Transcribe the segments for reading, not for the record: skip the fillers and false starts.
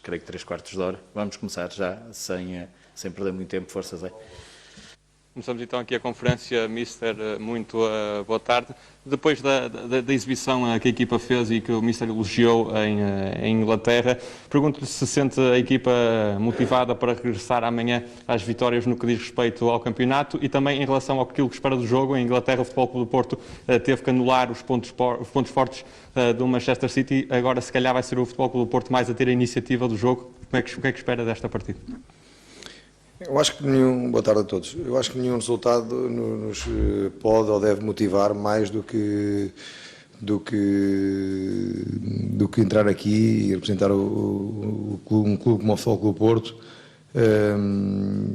creio que 3/4 de hora. Vamos começar já, sem perder muito tempo. Força, Zé. Começamos então aqui a conferência, Mister, muito boa tarde. Depois da exibição que a equipa fez e que o Mister elogiou em Inglaterra, pergunto-lhe se sente a equipa motivada para regressar amanhã às vitórias no que diz respeito ao campeonato e também em relação ao que espera do jogo. Em Inglaterra, o Futebol Clube do Porto teve que anular os pontos fortes do Manchester City. Agora, se calhar, vai ser o Futebol Clube do Porto mais a ter a iniciativa do jogo. O que é que espera desta partida? Eu acho que boa tarde a todos. Eu acho que nenhum resultado nos pode ou deve motivar mais do que entrar aqui e representar um clube como o Futebol Clube do Porto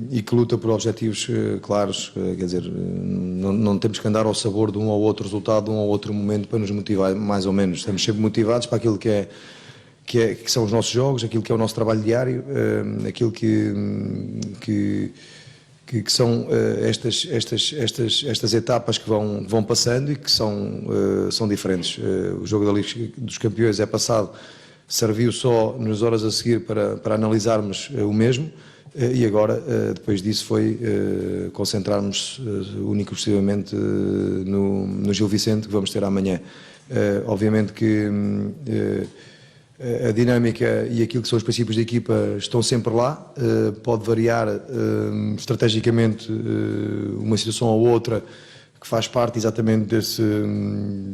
e que luta por objetivos claros. Quer dizer, não temos que andar ao sabor de um ou outro resultado, de um ou outro momento para nos motivar, mais ou menos. Estamos sempre motivados para aquilo que são os nossos jogos, aquilo que é o nosso trabalho diário, aquilo que são estas etapas que vão passando e que são diferentes. O jogo da Liga dos Campeões é passado, serviu só nas horas a seguir para analisarmos o mesmo e agora, depois disso, foi concentrarmos único e exclusivamente no Gil Vicente, que vamos ter amanhã. Obviamente que a dinâmica e aquilo que são os princípios da equipa estão sempre lá, pode variar estrategicamente uma situação ou outra que faz parte exatamente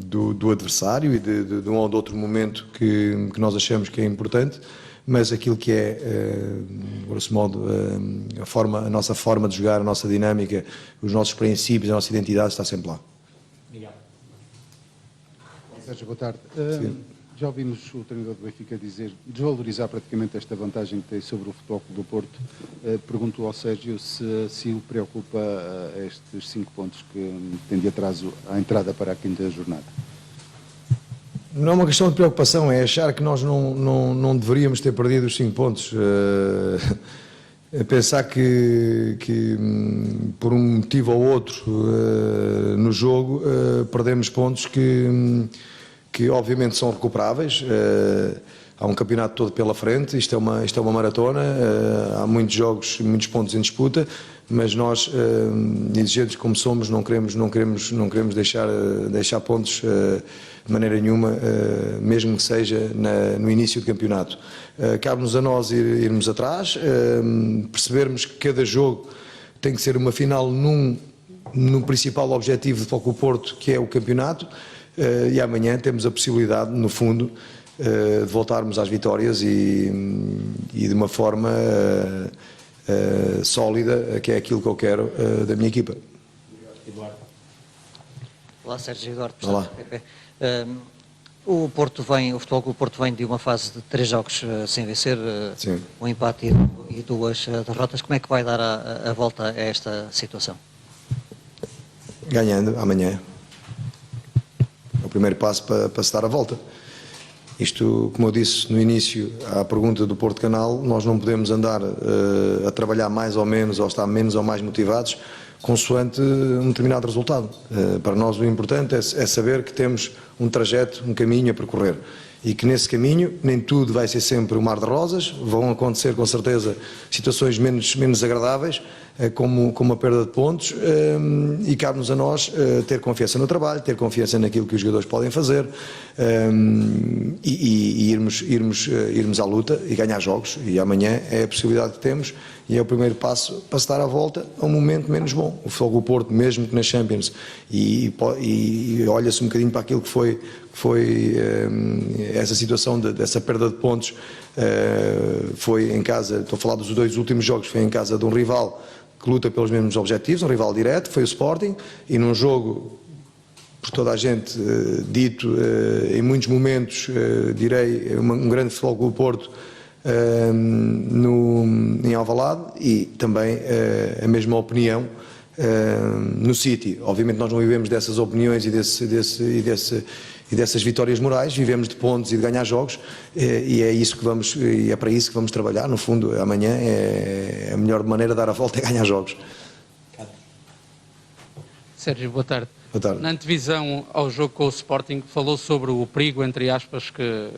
do adversário e de um ou de outro momento que nós achamos que é importante, mas aquilo que é, grosso modo, a nossa forma de jogar, a nossa dinâmica, os nossos princípios, a nossa identidade está sempre lá. Obrigado. Sérgio, boa tarde. Já ouvimos o treinador do Benfica desvalorizar praticamente esta vantagem que tem sobre o Futebol Clube do Porto. Pergunto ao Sérgio se o preocupa estes 5 pontos que tem de atraso à entrada para a 5ª jornada. Não é uma questão de preocupação, é achar que nós não deveríamos ter perdido os 5 pontos. Pensar que por um motivo ou outro no jogo perdemos pontos que obviamente são recuperáveis. Há um campeonato todo pela frente, isto é uma maratona, há muitos jogos, muitos pontos em disputa, mas nós, exigentes como somos, não queremos deixar pontos de maneira nenhuma, mesmo que seja no início do campeonato. Cabe-nos a nós irmos atrás, percebermos que cada jogo tem que ser uma final no principal objetivo do Futebol Clube do Porto, que é o campeonato. E amanhã temos a possibilidade, no fundo, de voltarmos às vitórias e de uma forma sólida, que é aquilo que eu quero da minha equipa. Eduardo. Olá, Sérgio Eduardo. Olá. O Futebol Clube do Porto vem de uma fase de 3 jogos sem vencer, um empate e 2 derrotas. Como é que vai dar a volta a esta situação? Ganhando amanhã. É o primeiro passo para se dar a volta. Isto, como eu disse no início, à pergunta do Porto Canal, nós não podemos andar a trabalhar mais ou menos, ou estar menos ou mais motivados, consoante um determinado resultado. Para nós o importante é saber que temos um trajeto, um caminho a percorrer. E que nesse caminho nem tudo vai ser sempre um mar de rosas, vão acontecer com certeza situações menos agradáveis, como a perda de pontos, e cabe-nos a nós ter confiança no trabalho, ter confiança naquilo que os jogadores podem fazer e irmos à luta e ganhar jogos. E amanhã é a possibilidade que temos e é o primeiro passo para se dar a volta a um momento menos bom. O Futebol Clube do Porto, mesmo que na Champions, e olha-se um bocadinho para aquilo que foi essa situação dessa perda de pontos, foi em casa, estou a falar dos 2 últimos jogos, foi em casa de um rival que luta pelos mesmos objetivos, um rival direto, foi o Sporting, e num jogo, por toda a gente dito, em muitos momentos, direi, um grande Futebol Clube do Porto em Alvalade, e também a mesma opinião no City. Obviamente nós não vivemos dessas opiniões e dessas vitórias morais, vivemos de pontos e de ganhar jogos, e é para isso que vamos trabalhar. No fundo, amanhã é a melhor maneira de dar a volta é ganhar jogos. Sérgio, boa tarde. Boa tarde. Na antevisão ao jogo com o Sporting, falou sobre o perigo, entre aspas, que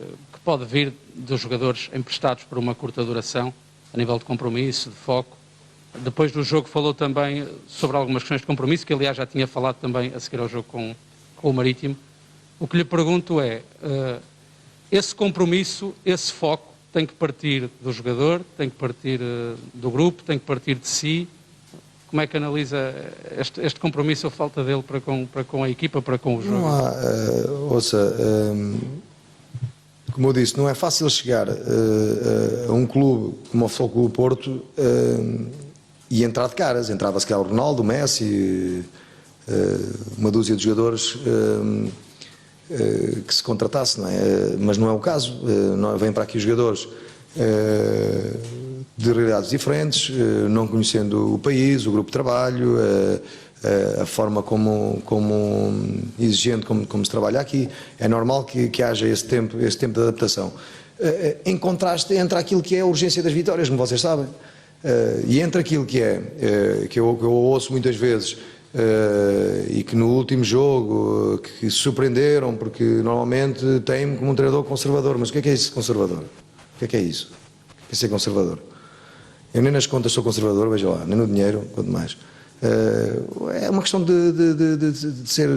pode vir dos jogadores emprestados por uma curta duração, a nível de compromisso, de foco. Depois do jogo falou também sobre algumas questões de compromisso, que aliás já tinha falado também a seguir ao jogo com o Marítimo. O que lhe pergunto é, esse compromisso, esse foco, tem que partir do jogador, tem que partir do grupo, tem que partir de si. Como é que analisa este compromisso ou falta dele para com a equipa, para com o jogo? Não há, como eu disse, não é fácil chegar a um clube como o Futebol Clube do Porto e entrar de caras. Entrava-se cá o Ronaldo, o Messi, uma dúzia de jogadores que se contratasse, não é? Mas não é o caso. Vêm para aqui os jogadores de realidades diferentes, não conhecendo o país, o grupo de trabalho, a forma como exigente como se trabalha aqui. É normal que haja esse tempo de adaptação. Em contraste entre aquilo que é a urgência das vitórias, como vocês sabem, e entre aquilo que eu ouço muitas vezes, e que no último jogo que se surpreenderam, porque normalmente tem-me como um treinador conservador. Mas o que é isso, conservador? O que é isso? O que é ser conservador? Eu nem nas contas sou conservador, veja lá, nem no dinheiro, quanto mais. É uma questão de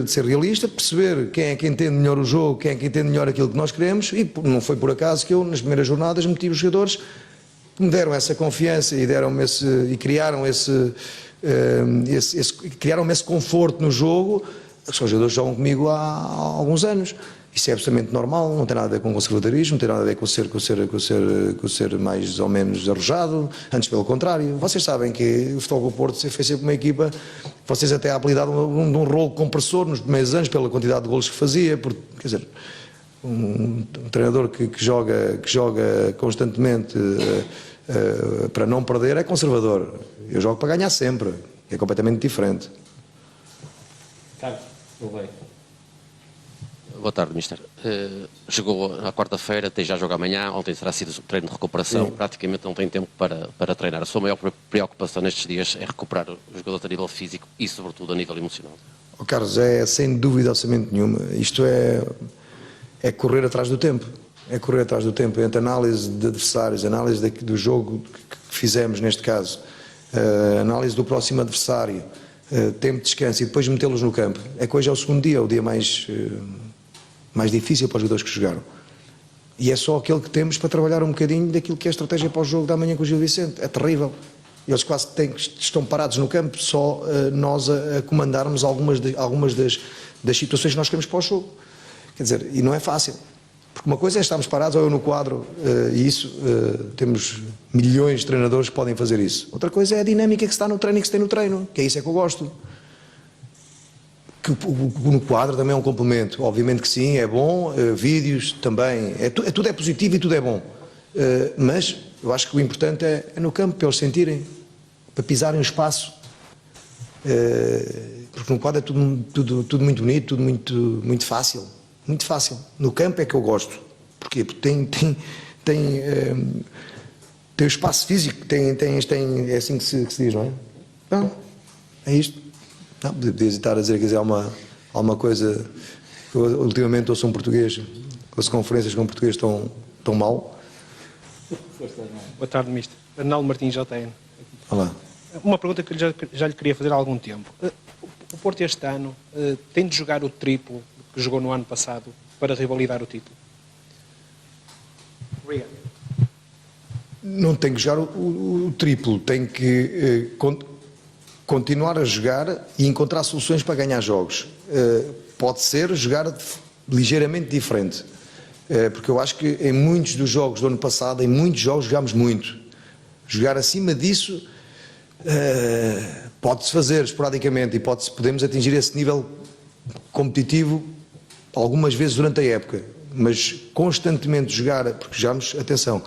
ser realista, perceber quem é que entende melhor o jogo, quem é que entende melhor aquilo que nós queremos, e não foi por acaso que eu, nas primeiras jornadas, meti os jogadores que me deram essa confiança e criaram criaram-me esse conforto no jogo. Os jogadores jogam comigo há alguns anos. Isso é absolutamente normal, não tem nada a ver com conservadorismo, não tem nada a ver com ser mais ou menos arrojado, antes pelo contrário. Vocês sabem que o Futebol do Porto foi sempre uma equipa, vocês até apelidaram de um rolo compressor nos primeiros anos pela quantidade de golos que fazia, quer dizer, um treinador que joga constantemente para não perder é conservador. Eu jogo para ganhar sempre, é completamente diferente. Carlos, Gouveia. Boa tarde, Mister. Chegou à quarta-feira, tem já jogo amanhã, ontem terá sido o treino de recuperação, Sim. Praticamente não tem tempo para treinar. A sua maior preocupação nestes dias é recuperar os jogadores a nível físico e, sobretudo, a nível emocional. Oh, Carlos, é sem dúvida absolutamente nenhuma. Isto é correr atrás do tempo. É correr atrás do tempo, entre análise de adversários, análise do jogo que fizemos neste caso, análise do próximo adversário, tempo de descanso e depois metê-los no campo. É que hoje é o segundo dia, é o dia mais difícil para os jogadores que jogaram. E é só aquele que temos para trabalhar um bocadinho daquilo que é a estratégia para o jogo da manhã com o Gil Vicente. É terrível. Eles quase estão parados no campo, só nós a comandarmos algumas das situações que nós queremos para o jogo. Quer dizer, e não é fácil. Porque uma coisa é estarmos parados ou eu no quadro, e isso, temos milhões de treinadores que podem fazer isso. Outra coisa é a dinâmica que se está no treino e que se tem no treino, que é isso que eu gosto. Que no quadro também é um complemento, obviamente que sim, é bom, vídeos também, tudo é positivo e tudo é bom. Mas eu acho que o importante é no campo, para eles sentirem, para pisarem o espaço. Porque no quadro é tudo muito bonito, tudo muito fácil. Muito fácil. No campo é que eu gosto. Porquê? Porque tem o espaço físico, é assim que se diz, não é? Não, é isto. Não, podia estar a dizer que alguma coisa. Eu, ultimamente ouço um português, ouço conferências com português tão mal. Boa tarde, Mister. Arnaldo Martins, JN. Olá. Uma pergunta que já lhe queria fazer há algum tempo. O Porto este ano tem de jogar o triplo que jogou no ano passado para revalidar o título? Obrigado. Não tem que jogar o triplo, tem que continuar a jogar e encontrar soluções para ganhar jogos. Pode ser jogar ligeiramente diferente, porque eu acho que em muitos dos jogos do ano passado, em muitos jogos jogámos muito. Jogar acima disso pode-se fazer esporadicamente e podemos atingir esse nível competitivo algumas vezes durante a época, mas constantemente jogar, porque jogámos, atenção,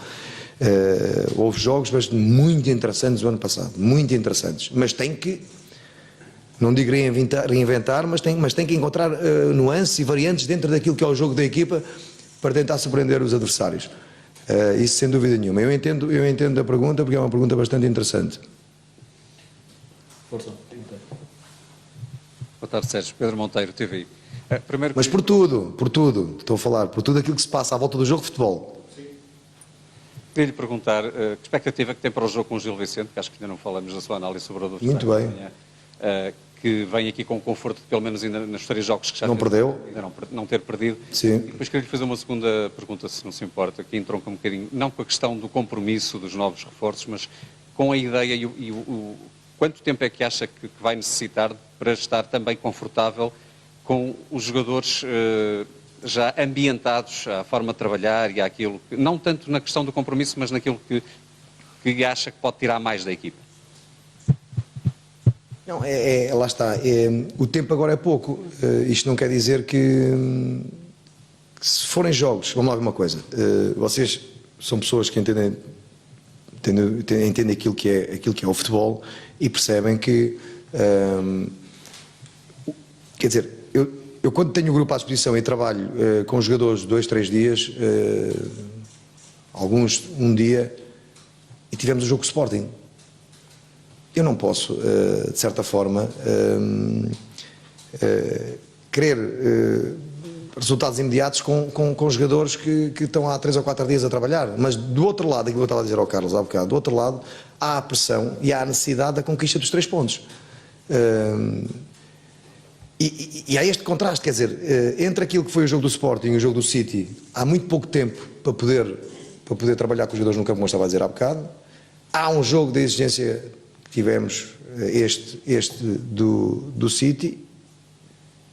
houve jogos muito interessantes no ano passado, muito interessantes, mas tem que, não digo reinventar, mas tem que encontrar nuances e variantes dentro daquilo que é o jogo da equipa para tentar surpreender os adversários. Isso sem dúvida nenhuma. Eu entendo a pergunta porque é uma pergunta bastante interessante. Força. Boa tarde, Sérgio. Pedro Monteiro, TVI. Mas por tudo, estou a falar, por tudo aquilo que se passa à volta do jogo de futebol. Queria lhe perguntar que expectativa é que tem para o jogo com o Gil Vicente, que acho que ainda não falamos da sua análise sobre o adversário. Muito bem. Amanhã, que vem aqui com conforto, pelo menos ainda nos 3 jogos que já Não teve, perdeu. ainda não ter perdido. Sim. E depois queria lhe fazer uma segunda pergunta, se não se importa, que entronca um bocadinho, não com a questão do compromisso dos novos reforços, mas com a ideia e o quanto tempo é que acha que vai necessitar para estar também confortável com os jogadores já ambientados à forma de trabalhar e àquilo, não tanto na questão do compromisso, mas naquilo que acha que pode tirar mais da equipa? Não, lá está. O tempo agora é pouco. Isto não quer dizer que se forem jogos, vamos lá ver uma coisa. Vocês são pessoas que entendem aquilo que é o futebol e percebem que, quer dizer, eu quando tenho o grupo à disposição e trabalho com os jogadores 2, 3 dias, alguns um dia, e tivemos o jogo com o Sporting. Eu não posso, de certa forma, querer resultados imediatos com jogadores que estão há 3 ou 4 dias a trabalhar. Mas do outro lado, aquilo que eu estava a dizer ao Carlos há bocado, do outro lado há a pressão e há a necessidade da conquista dos 3 pontos. E há este contraste, quer dizer, entre aquilo que foi o jogo do Sporting e o jogo do City, há muito pouco tempo para poder trabalhar com os jogadores no campo, como eu estava a dizer há bocado. Há um jogo de exigência que tivemos, este do City,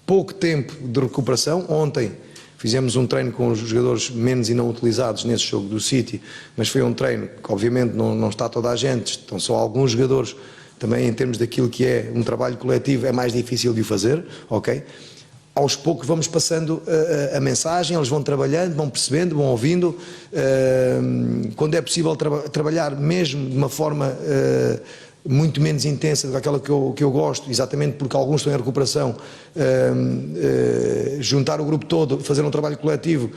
pouco tempo de recuperação. Ontem fizemos um treino com os jogadores menos e não utilizados nesse jogo do City, mas foi um treino que obviamente não está toda a gente, estão só alguns jogadores. Também em termos daquilo que é um trabalho coletivo é mais difícil de o fazer, ok? Aos poucos vamos passando a mensagem, eles vão trabalhando, vão percebendo, vão ouvindo. Quando é possível trabalhar mesmo de uma forma muito menos intensa do que aquela que eu gosto, exatamente porque alguns estão em recuperação, juntar o grupo todo, fazer um trabalho coletivo,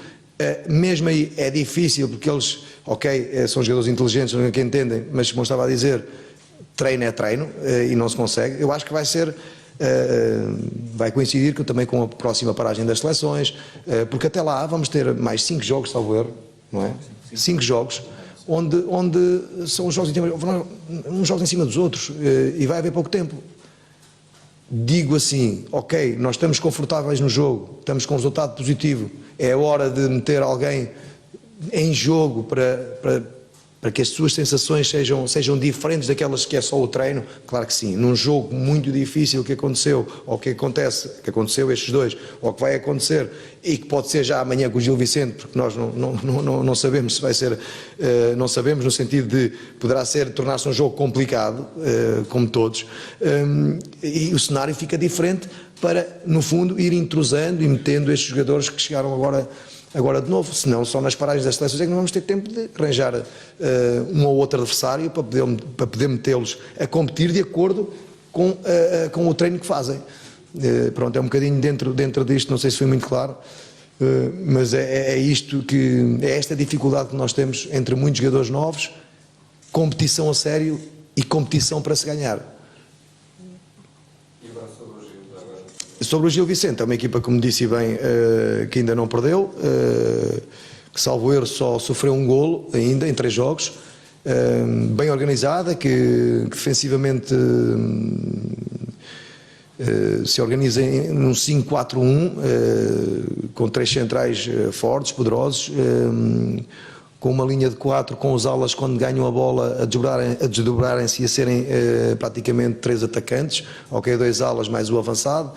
mesmo aí é difícil porque eles, ok, são jogadores inteligentes, não é que entendem, mas como eu estava a dizer, treino é treino e não se consegue. Eu acho que vai coincidir também com a próxima paragem das seleções, porque até lá vamos ter mais 5 jogos, salvo erro, não é? 5 jogos, onde são uns jogos em cima dos outros e vai haver pouco tempo. Digo assim, ok, nós estamos confortáveis no jogo, estamos com um resultado positivo, é hora de meter alguém em jogo para que as suas sensações sejam diferentes daquelas que é só o treino. Claro que sim, num jogo muito difícil que aconteceu, ou que aconteceu estes dois, ou que vai acontecer, e que pode ser já amanhã com o Gil Vicente, porque nós não sabemos se vai ser, não sabemos no sentido de poderá tornar-se um jogo complicado, como todos, e o cenário fica diferente para, no fundo, ir intrusando e metendo estes jogadores que chegaram agora de novo, senão só nas paragens das seleções é que não vamos ter tempo de arranjar um ou outro adversário para poder metê-los a competir de acordo com o treino que fazem. Pronto, é um bocadinho dentro disto, não sei se foi muito claro, mas é esta dificuldade que nós temos entre muitos jogadores novos, competição a sério e competição para se ganhar. Sobre o Gil Vicente, é uma equipa, como disse bem, que ainda não perdeu, que salvo erro só sofreu um golo ainda em 3 jogos, bem organizada, que defensivamente se organiza num 5-4-1, com 3 centrais fortes, poderosos, com uma linha de 4, com os alas quando ganham a bola a desdobrarem-se e a serem praticamente 3 atacantes, ok, 2 alas mais o avançado,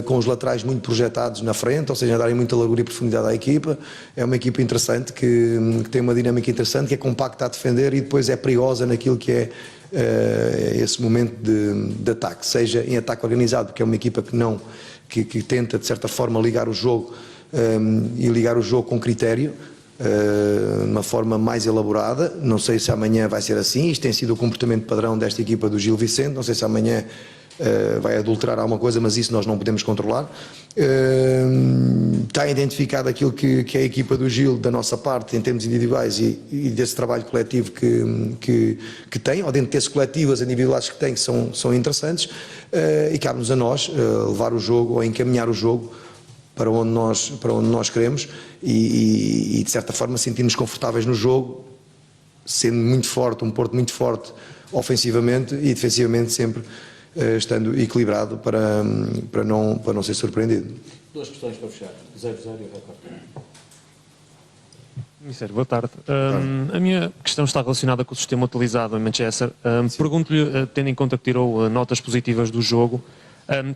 com os laterais muito projetados na frente, ou seja, a darem muita largura e profundidade à equipa. É uma equipa interessante, que tem uma dinâmica interessante, que é compacta a defender e depois é perigosa naquilo que é esse momento de ataque, seja em ataque organizado, porque é uma equipa que tenta de certa forma ligar o jogo e ligar o jogo com critério, de uma forma mais elaborada. Não sei se amanhã vai ser assim, isto tem sido o comportamento padrão desta equipa do Gil Vicente, não sei se amanhã vai adulterar alguma coisa, mas isso nós não podemos controlar. Está identificado aquilo que é a equipa do Gil da nossa parte em termos individuais e desse trabalho coletivo que tem, ou dentro desse coletivo as individualidades que tem que são interessantes, e cabe-nos a nós levar o jogo ou encaminhar o jogo para onde nós queremos e de certa forma sentir-nos confortáveis no jogo sendo muito forte, um Porto muito forte ofensivamente e defensivamente sempre estando equilibrado para não ser surpreendido. Duas questões para fechar. 0-0 e o recorde. Mister, boa tarde. A minha questão está relacionada com o sistema utilizado em Manchester. Pergunto-lhe, tendo em conta que tirou notas positivas do jogo,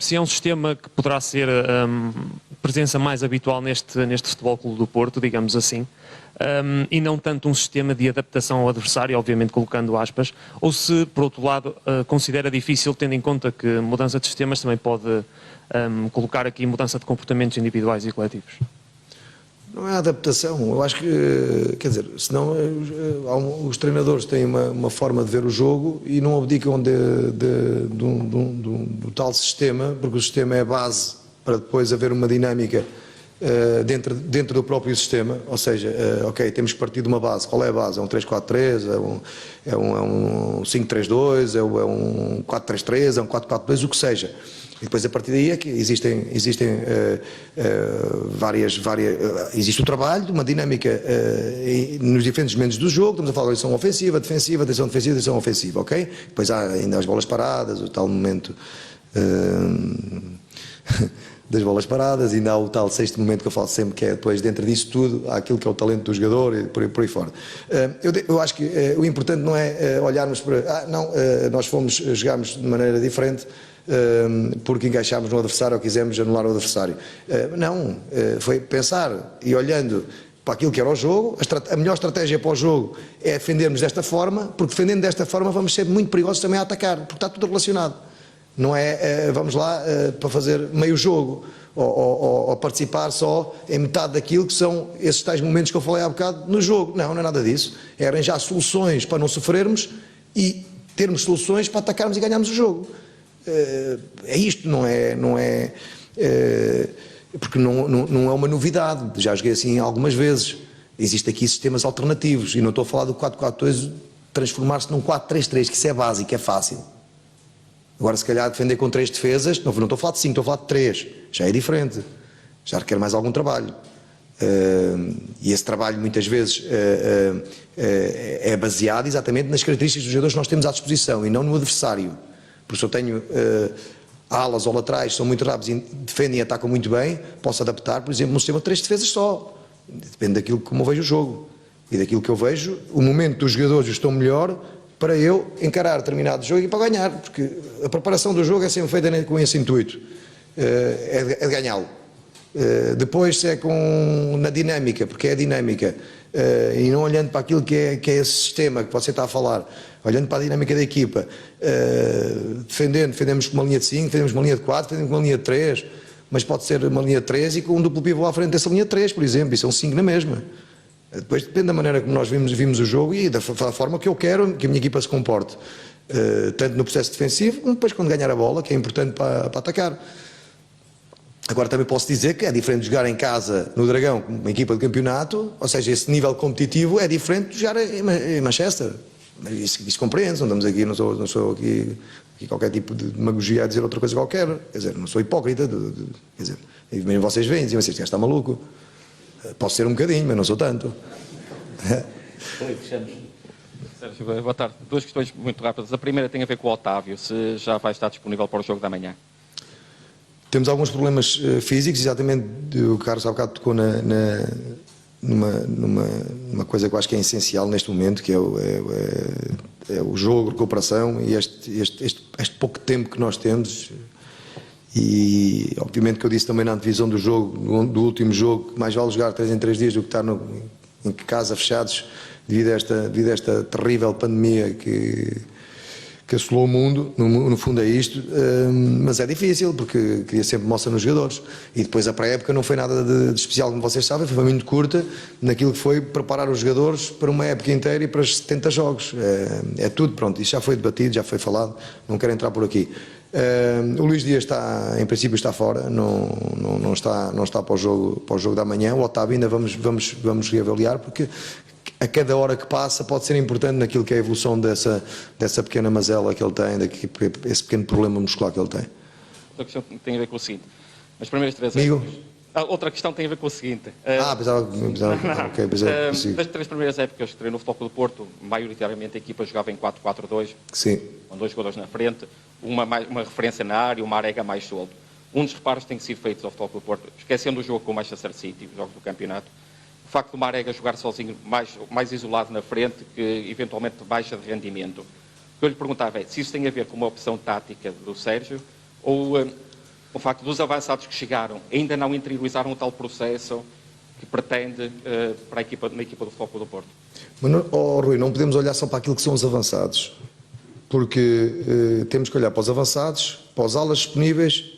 se é um sistema que poderá ser presença mais habitual neste Futebol Clube do Porto, digamos assim, e não tanto um sistema de adaptação ao adversário, obviamente colocando aspas, ou se, por outro lado, considera difícil, tendo em conta que mudança de sistemas também pode colocar aqui mudança de comportamentos individuais e coletivos. Não é adaptação, eu acho que, quer dizer, senão os treinadores têm uma forma de ver o jogo e não abdicam do tal sistema, porque o sistema é a base para depois haver uma dinâmica dentro do próprio sistema, ou seja, ok, temos que partir de uma base. Qual é a base? É um 3-4-3, é um 5-3-2, é um 4-3-3, é um 4-4-2, o que seja. E depois a partir daí é que existem existe o trabalho, uma dinâmica nos diferentes momentos do jogo. Estamos a falar de atenção ofensiva, defensiva, atenção defensiva, atenção ofensiva, ok? Depois há ainda as bolas paradas, o tal momento das bolas paradas, ainda há o tal sexto momento que eu falo sempre, que é depois dentro disso tudo, há aquilo que é o talento do jogador e por aí fora. Eu acho que o importante não é olharmos para, nós jogámos de maneira diferente, porque encaixámos no adversário ou quisemos anular o adversário. Não, foi pensar e olhando para aquilo que era o jogo, a melhor estratégia para o jogo é defendermos desta forma, porque defendendo desta forma vamos ser muito perigosos também a atacar, porque está tudo relacionado. Não é vamos lá para fazer meio jogo ou participar só em metade daquilo que são esses tais momentos que eu falei há bocado no jogo. Não é nada disso. É arranjar soluções para não sofrermos e termos soluções para atacarmos e ganharmos o jogo. É isto, não é porque não é uma novidade, já joguei assim algumas vezes. Existem aqui sistemas alternativos e não estou a falar do 4-4-2 transformar-se num 4-3-3, que isso é básico, é fácil. Agora se calhar defender com 3 defesas, não estou a falar de 5, estou a falar de 3, já é diferente, já requer mais algum trabalho. E esse trabalho muitas vezes é baseado exatamente nas características dos jogadores que nós temos à disposição e não no adversário. Porque se eu tenho alas ou laterais, são muito rápidos e defendem e atacam muito bem, posso adaptar, por exemplo, num sistema de 3 defesas só. Depende daquilo como eu vejo o jogo. E daquilo que eu vejo, o momento dos jogadores estão melhor para eu encarar determinado jogo e para ganhar. Porque a preparação do jogo é sempre feita com esse intuito. É de ganhá-lo. Depois se é na dinâmica, porque é a dinâmica. E não olhando para aquilo que é esse sistema que você está a falar, olhando para a dinâmica da equipa, defendemos com uma linha de 5, defendemos com uma linha de 4, defendemos com uma linha de 3, mas pode ser uma linha de 3 e com um duplo pivô à frente dessa linha de 3, por exemplo, e são 5 na mesma. Depois depende da maneira como nós vimos o jogo e da forma que eu quero que a minha equipa se comporte, tanto no processo defensivo como depois quando ganhar a bola, que é importante para atacar. Agora também posso dizer que é diferente de jogar em casa no Dragão com uma equipa de campeonato, ou seja, esse nível competitivo é diferente de jogar em Manchester. Isso compreende, não estamos aqui, não sou aqui qualquer tipo de demagogia a dizer outra coisa qualquer, quer dizer, não sou hipócrita, quer dizer, mesmo vocês veem, dizem, este gajo está maluco. Posso ser um bocadinho, mas não sou tanto. Sérgio, boa tarde. 2 questões muito rápidas. A primeira tem a ver com o Otávio, se já vai estar disponível para o jogo da manhã. Temos alguns problemas físicos, exatamente o Carlos há bocado tocou numa coisa que eu acho que é essencial neste momento, que é o jogo, a recuperação e este pouco tempo que nós temos. E obviamente que eu disse também na antevisão do jogo, do último jogo, que mais vale jogar 3 em 3 dias do que estar em casa fechados devido a esta terrível pandemia que assolou o mundo. No fundo é isto, mas é difícil porque queria sempre mostra nos jogadores e depois a pré-época não foi nada de especial, como vocês sabem, foi muito curta naquilo que foi preparar os jogadores para uma época inteira e para 70 jogos, é tudo, pronto, isso já foi debatido, já foi falado, não quero entrar por aqui. O Luís Dias em princípio está fora, não está para o jogo da manhã. O Otávio ainda vamos reavaliar, porque a cada hora que passa pode ser importante naquilo que é a evolução dessa pequena mazela que ele tem, esse pequeno problema muscular que ele tem. A questão tem a ver com o seguinte: as primeiras 3 Amigo? Outra questão tem a ver com o seguinte. Pensava ok, Das 3 primeiras épocas que treinou no Futebol Clube do Porto, maioritariamente a equipa jogava em 4-4-2, sim. com 2 jogadores na frente, uma referência na área e uma Marega mais solto. Um dos reparos que tem sido feito ao Futebol Clube do Porto, esquecendo o jogo com o Manchester City, os jogos do campeonato, o facto do Marega jogar sozinho, mais isolado na frente, que eventualmente baixa de rendimento. O que eu lhe perguntava é se isso tem a ver com uma opção tática do Sérgio ou o facto dos avançados que chegaram ainda não interiorizaram o tal processo que pretende para a equipa do Futebol Clube do Porto. Mas, Rui, não podemos olhar só para aquilo que são os avançados, porque temos que olhar para os avançados, para os alas disponíveis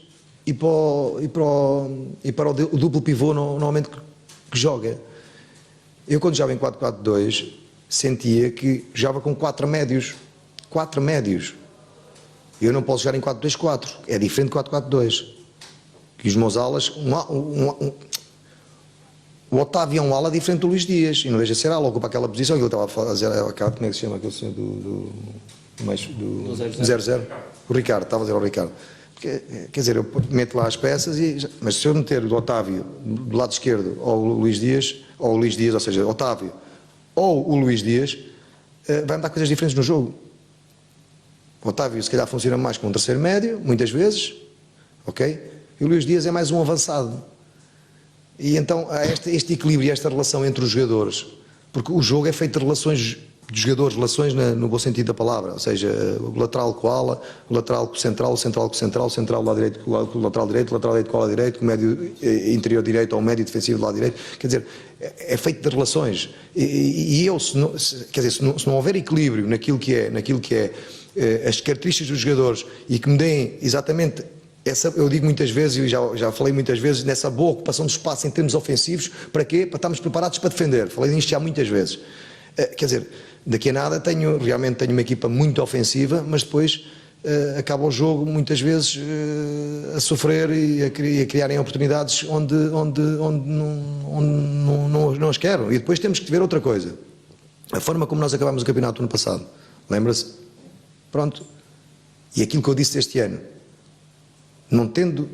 e para o duplo pivô normalmente que joga. Eu, quando jogava em 4-4-2, sentia que jogava com 4 médios. 4 médios. Eu não posso jogar em 4-2-4. É diferente de 4-4-2. E os meus alas... O Otávio é um ala diferente do Luís Dias. E não deixa de ser ala, ocupa aquela posição que ele estava a fazer. Como é que se chama aquele senhor do 0-0? O Ricardo, estava a dizer ao Ricardo. Porque, quer dizer, eu meto lá as peças, mas se eu meter o Otávio do lado esquerdo ou o Luís Dias, ou seja, Otávio ou o Luís Dias, vai-me dar coisas diferentes no jogo. O Otávio se calhar funciona mais como um terceiro médio, muitas vezes, ok? E o Luís Dias é mais um avançado. E então há este equilíbrio e esta relação entre os jogadores, porque o jogo é feito de relações de jogadores, relações no bom sentido da palavra, ou seja, o lateral com o ala, o lateral com o central com o central do lado direito com o lateral direito, o lateral direito com o lado direito, com o médio interior direito ou o médio defensivo do lado direito, quer dizer, é feito de relações. E eu, se não houver equilíbrio naquilo que é as características dos jogadores e que me deem exatamente eu digo muitas vezes, e já falei muitas vezes, nessa boa ocupação de espaço em termos ofensivos, para quê? Para estarmos preparados para defender. Falei nisto já muitas vezes. Quer dizer, daqui a nada realmente tenho uma equipa muito ofensiva, mas depois acaba o jogo muitas vezes a sofrer e a criarem oportunidades onde não as quero. E depois temos que ver outra coisa. A forma como nós acabámos o campeonato no ano passado. Lembra-se? Pronto. E aquilo que eu disse este ano. Não tendo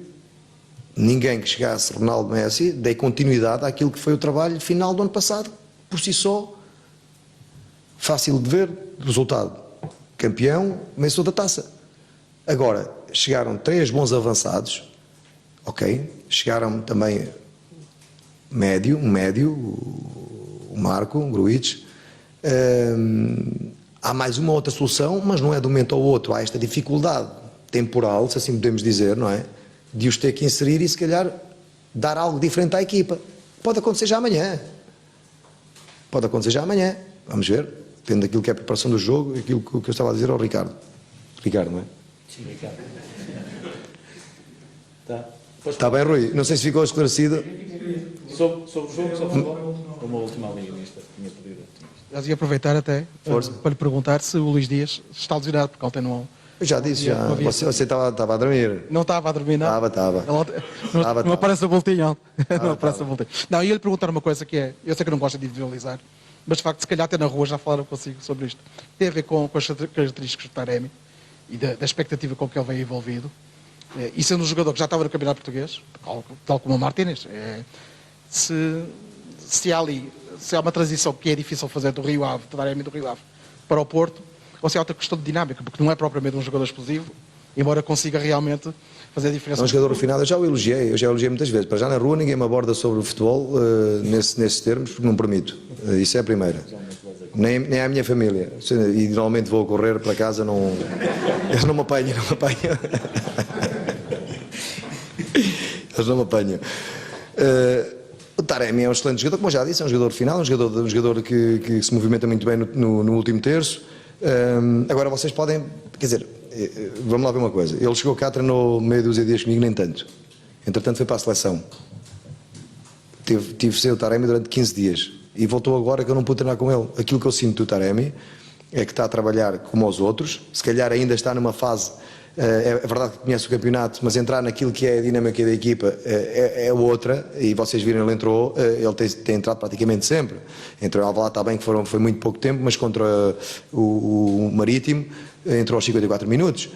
ninguém que chegasse Ronaldo Messi, dei continuidade àquilo que foi o trabalho final do ano passado, por si só, fácil de ver, resultado, campeão, vencedor da taça. Agora, chegaram 3 bons avançados, ok, chegaram também um médio, o Marco, o Gruitch, há mais uma outra solução, mas não é de um momento ao outro, há esta dificuldade temporal, se assim podemos dizer, não é? De os ter que inserir e se calhar dar algo diferente à equipa. Pode acontecer já amanhã. Vamos ver, tendo aquilo que é a preparação do jogo, aquilo que eu estava a dizer ao Ricardo. Ricardo, não é? Sim, Ricardo. Está bem, Rui? Não sei se ficou esclarecido. Sobre o jogo, sobre uma última linha nisto, tinha pedido. Já ia aproveitar até para lhe perguntar se o Luís Dias está lesionado, porque ele tem no... Eu já disse, você estava a dormir. Não estava a dormir, não? Estava. Não aparece o boletim, não. Não aparece o boletim. Não, ia lhe perguntar uma coisa que é, eu sei que não gosta de individualizar, mas de facto, se calhar até na rua já falaram consigo sobre isto. Tem a ver com as características do Taremi e da expectativa com que ele veio envolvido. E sendo um jogador que já estava no Campeonato Português, tal como o Martínez, se há uma transição que é difícil fazer do Rio Ave, do Taremi do Rio Ave, para o Porto, ou se é outra questão de dinâmica, porque não é propriamente um jogador explosivo, embora consiga realmente fazer a diferença. É um jogador refinado, eu já o elogiei muitas vezes. Para já na rua ninguém me aborda sobre o futebol nesses termos, porque não permito. Isso é a primeira. Nem a minha família. E normalmente vou correr para casa, eles não me apanham. Eles não me apanham. O Taremi é um excelente jogador, como eu já disse, é um jogador final, um jogador que se movimenta muito bem no último terço. Agora vocês podem, quer dizer, vamos lá ver uma coisa, ele chegou cá, treinou meia dúzia de dias comigo, nem tanto, entretanto foi para a seleção, tive sem o Taremi durante 15 dias e voltou agora que eu não pude treinar com ele. Aquilo que eu sinto do Taremi é que está a trabalhar como aos outros, se calhar ainda está numa fase, é verdade que conhece o campeonato, mas entrar naquilo que é a dinâmica da equipa é outra, e vocês viram, ele entrou, ele tem entrado praticamente sempre. Entrou em Alvalade, está bem que foi muito pouco tempo, mas contra o Marítimo entrou aos 54 minutos.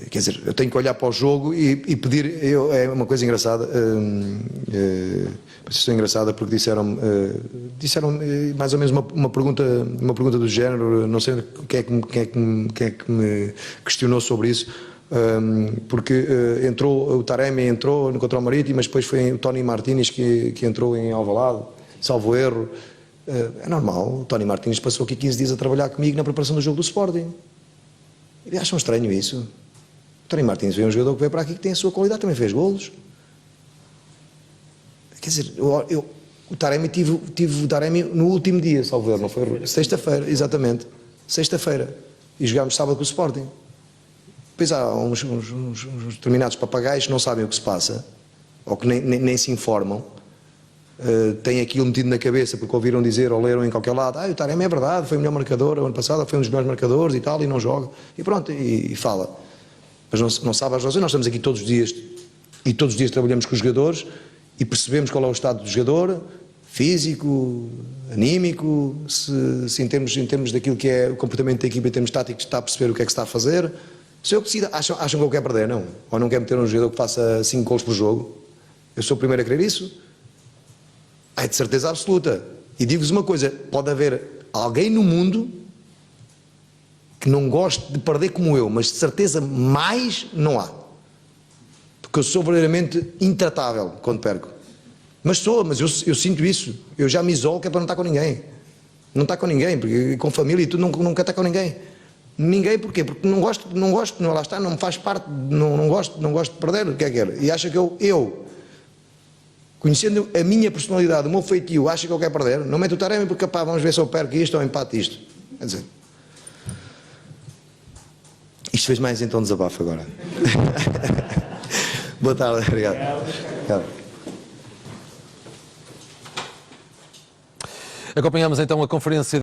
Quer dizer, eu tenho que olhar para o jogo e pedir. É uma coisa engraçada. Estou engraçada porque disseram mais ou menos uma pergunta do género. Não sei quem é que me questionou sobre isso. Porque o Taremi entrou contra o Marítimo, mas depois foi o Tony Martínez que entrou em Alvalade, salvo erro. É normal, o Tony Martínez passou aqui 15 dias a trabalhar comigo na preparação do jogo do Sporting. E acham estranho isso? O Tony Martínez veio um jogador que veio para aqui que tem a sua qualidade, também fez golos. Quer dizer, o Taremi tive o Taremi no último dia, salvo erro, não foi? Sexta-feira, exatamente. Sexta-feira. E jogámos sábado com o Sporting. Depois há uns determinados papagaios que não sabem o que se passa, ou que nem se informam. Têm aquilo metido na cabeça porque ouviram dizer ou leram em qualquer lado: o Taremi é verdade, foi o melhor marcador, o ano passado foi um dos melhores marcadores e tal, e não joga, e pronto, e fala. Mas não sabe as razões. Nós estamos aqui todos os dias, e todos os dias trabalhamos com os jogadores, e percebemos qual é o estado do jogador, físico, anímico, se em termos daquilo que é o comportamento da equipa, em termos táticos, está a perceber o que é que está a fazer. Se eu decido, acham que eu quero perder? Não. Ou não quero meter um jogador que faça 5 golos por jogo? Eu sou o primeiro a querer isso? É de certeza absoluta. E digo-vos uma coisa: pode haver alguém no mundo que não goste de perder como eu, mas de certeza mais não há. Porque eu sou verdadeiramente intratável quando perco. Mas eu sinto isso. Eu já me isolo, que é para não estar com ninguém. Não estar com ninguém, porque com família e tudo, não quero estar com ninguém. Ninguém, porquê? Porque não gosto, lá está, não me faz parte, não gosto de perder, o que é que era? E acha que eu, conhecendo a minha personalidade, o meu feitio, acha que eu quero perder? Não meto o Taremi porque, pá, vamos ver se eu perco isto ou empate isto. Quer dizer, isto fez mais então desabafo agora. Boa tarde, obrigado. Acompanhamos então a conferência